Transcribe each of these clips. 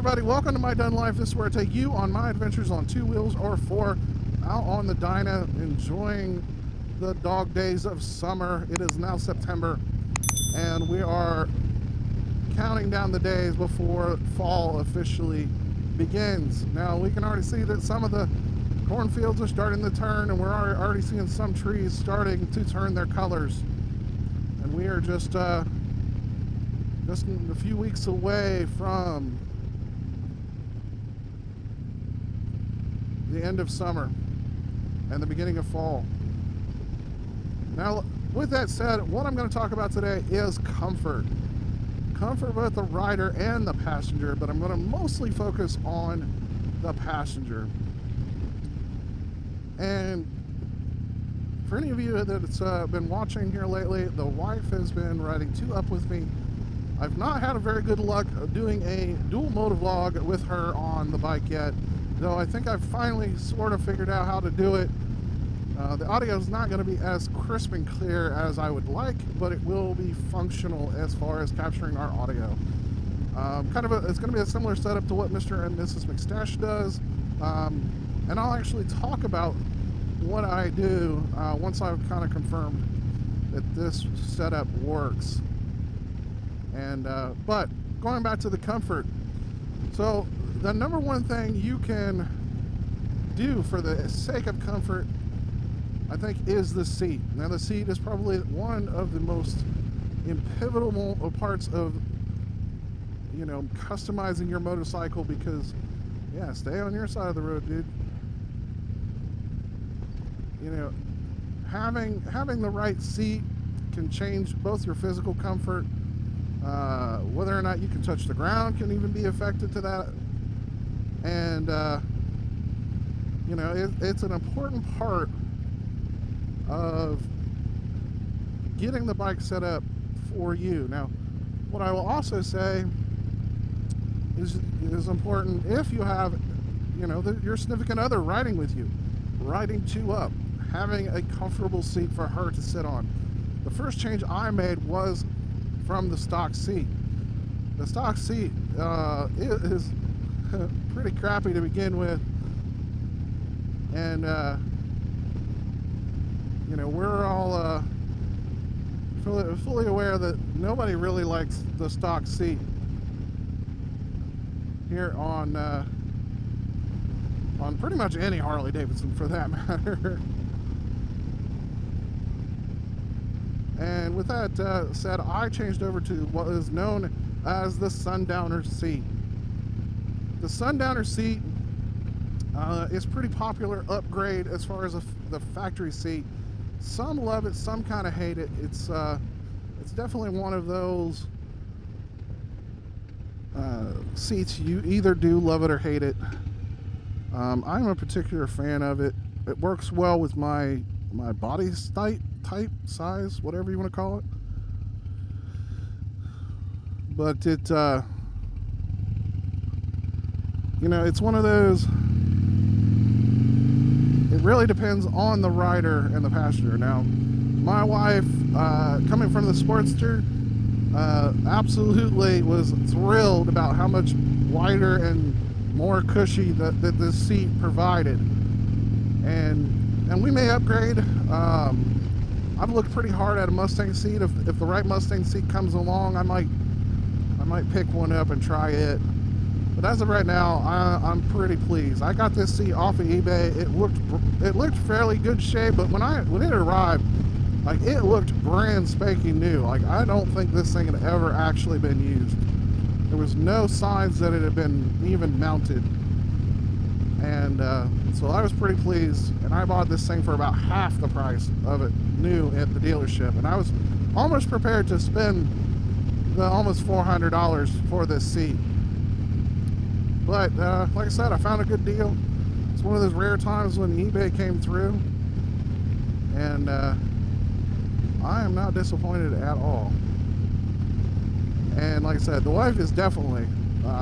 everybody, welcome to MyDunnLife. This is where I take you on my adventures on 2 wheels or 4 out on the Dyna, enjoying the dog days of summer. It is now September and we are counting down the days before fall officially begins. Now we can already see that some of the cornfields are starting to turn, and we're already seeing some trees starting to turn their colors, and we are just a few weeks away from the end of summer and the beginning of fall. Now, with that said, what I'm going to talk about today is comfort. Comfort both the rider and the passenger, but I'm going to mostly focus on the passenger. And for any of you that's been watching here lately, the wife has been riding 2 up with me. I've not had a very good luck doing a dual mode vlog with her on the bike yet, though I think I've finally sort of figured out how to do it. The audio is not going to be as crisp and clear as I would like, but it will be functional as far as capturing our audio. It's going to be a similar setup to what Mr. and Mrs. McStash does, and I'll actually talk about what I do once I've kind of confirmed that this setup works. And but going back to the comfort, so the number one thing you can do for the sake of comfort, I think, is the seat. Now, the seat is probably one of the most pivotal parts of, you know, customizing your motorcycle, because, yeah, stay on your side of the road, dude. You know, having the right seat can change both your physical comfort, whether or not you can touch the ground can even be affected to that, and you know, it's an important part of getting the bike set up for you. Now, what I will also say is important if you have, you know, your significant other riding with you, riding 2 up, having a comfortable seat for her to sit on. The first change I made was from the stock seat. The stock seat it is pretty crappy to begin with, and you know, we're all fully aware that nobody really likes the stock seat here on pretty much any Harley Davidson, for that matter. And with that said, I changed over to what is known as the Sundowner seat. The Sundowner seat is pretty popular upgrade as far as the factory seat. Some love it, some kind of hate it. It's definitely one of those seats you either do love it or hate it. I'm a particular fan of it. It works well with my body type, size, whatever you want to call it. But it, you know, it's one of those, it really depends on the rider and the passenger. Now, my wife, coming from the Sportster, absolutely was thrilled about how much wider and more cushy that this seat provided. And we may upgrade. I've looked pretty hard at a Mustang seat. If the right Mustang seat comes along, I might pick one up and try it. But as of right now, I'm pretty pleased. I got this seat off of eBay. It looked fairly good shape, but when it arrived, like, it looked brand spanking new. Like, I don't think this thing had ever actually been used. There was no signs that it had been even mounted. And so I was pretty pleased, and I bought this thing for about half the price of it new at the dealership, and I was almost prepared to spend the almost $400 for this seat. But like I said, I found a good deal. It's one of those rare times when eBay came through, and I am not disappointed at all. And like I said, the wife is definitely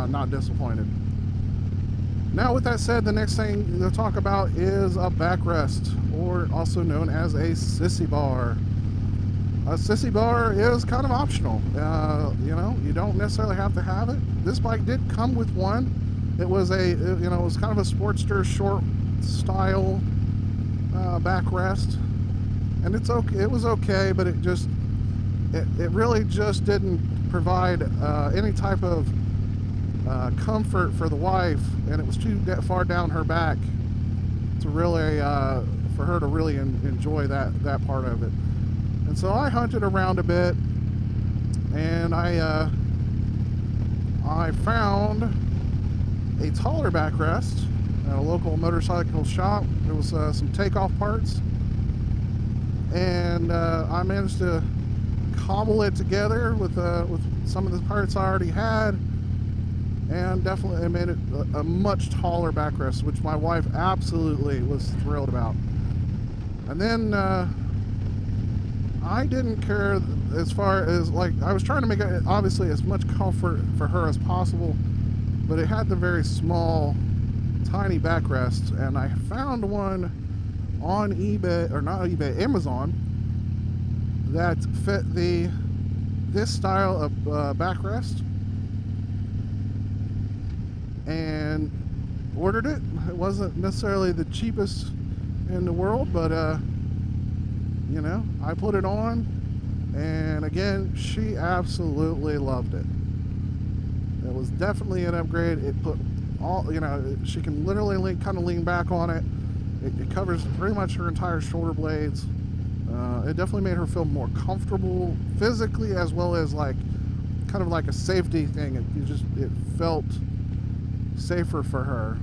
not disappointed. Now, with that said, the next thing to talk about is a backrest, or also known as a Sissybar. A Sissybar is kind of optional. You know, you don't necessarily have to have it. This bike did come with one. It was it was kind of a Sportster short style backrest, and it's okay. It was okay, but it really just didn't provide any type of comfort for the wife, and it was too far down her back to really for her to really enjoy that part of it. And so I hunted around a bit, and I found a taller backrest at a local motorcycle shop. There was some takeoff parts, and I managed to cobble it together with some of the parts I already had, and definitely it made it a much taller backrest, which my wife absolutely was thrilled about. And then I didn't care as far as, like, I was trying to make it obviously as much comfort for her as possible, but it had the very small, tiny backrest, and I found one on eBay, or not eBay, Amazon, that fit this style of backrest, and ordered it. It wasn't necessarily the cheapest in the world, but you know, I put it on, and again, she absolutely loved it. It was definitely an upgrade. It put all, you know, she can literally kind of lean back on it. It covers pretty much her entire shoulder blades. It definitely made her feel more comfortable physically, as well as like kind of like a safety thing. It felt safer for her.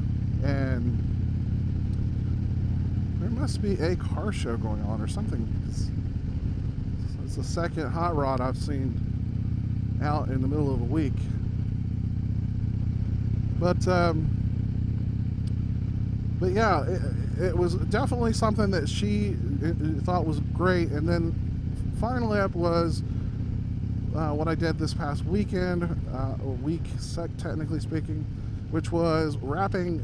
And there must be a car show going on or something. It's the second hot rod I've seen out in the middle of a week. But yeah, it was definitely something that she thought was great. And then finally up was what I did this past weekend, or week technically speaking, which was wrapping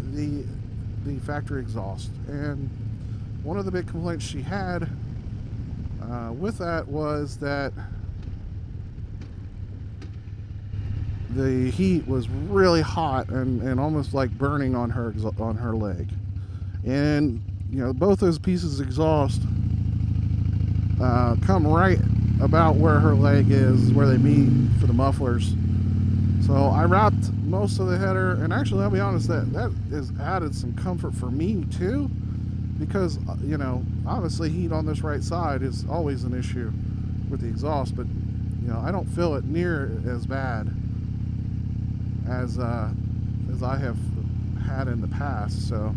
the factory exhaust. And one of the big complaints she had with that was that the heat was really hot and almost like burning on her leg. And you know, both those pieces of exhaust come right about where her leg is, where they meet for the mufflers. So I wrapped most of the header, and actually I'll be honest, that has added some comfort for me too, because you know, obviously heat on this right side is always an issue with the exhaust, but you know, I don't feel it near as bad as I have had in the past. So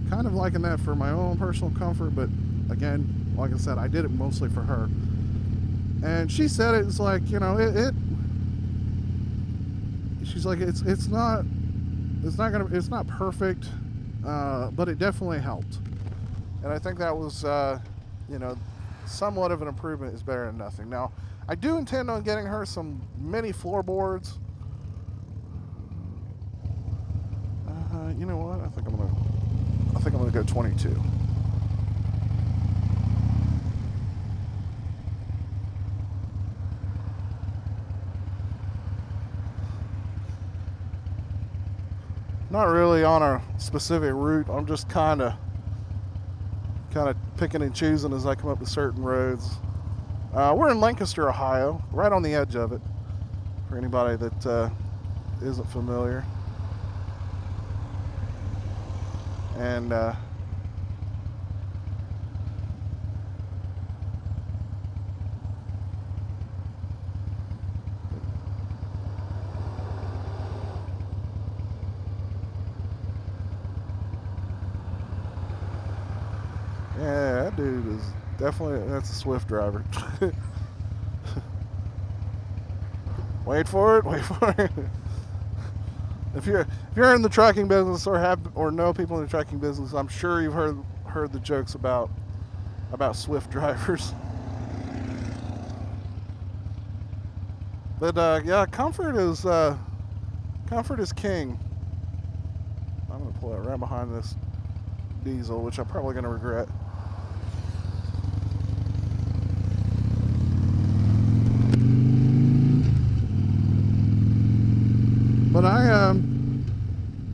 kind of liking that for my own personal comfort, but again, like I said, I did it mostly for her. And she said it's like, you know, she's like, it's not perfect, but it definitely helped. And I think that was you know, somewhat of an improvement is better than nothing. Now, I do intend on getting her some mini floorboards. You know what? I think I'm gonna go 22. Not really on a specific route. I'm just kind of picking and choosing as I come up to certain roads. We're in Lancaster, Ohio, right on the edge of it, for anybody that isn't familiar. And yeah, that dude is definitely, that's a Swift driver. Wait for it. If you're in the trucking business or know people in the trucking business, I'm sure you've heard the jokes about Swift drivers. But yeah, comfort is king. I'm gonna pull it right behind this diesel, which I'm probably gonna regret.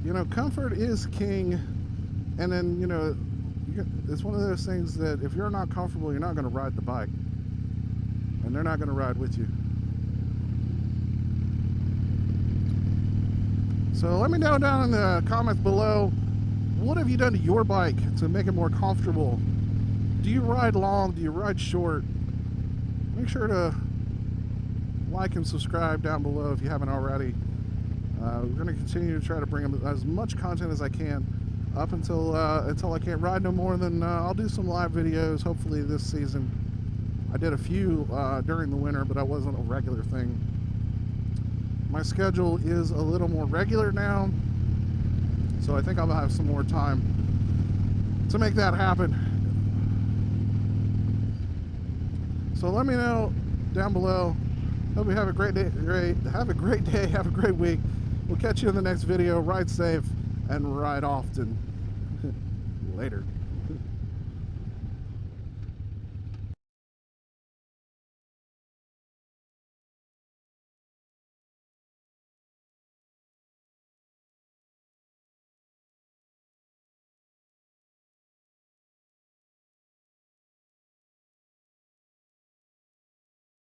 you know, comfort is king. And then, you know, it's one of those things that if you're not comfortable, you're not going to ride the bike. And they're not going to ride with you. So let me know down in the comments below, what have you done to your bike to make it more comfortable? Do you ride long? Do you ride short? Make sure to like and subscribe down below if you haven't already. We're going to continue to try to bring as much content as I can up until I can't ride no more. Then I'll do some live videos hopefully this season. I did a few during the winter, but that wasn't a regular thing. My schedule is a little more regular now, so I think I'll have some more time to make that happen. So let me know down below. Hope you have a great day. Have a great day. Have a great week. We'll catch you in the next video. Ride safe and ride often. Later.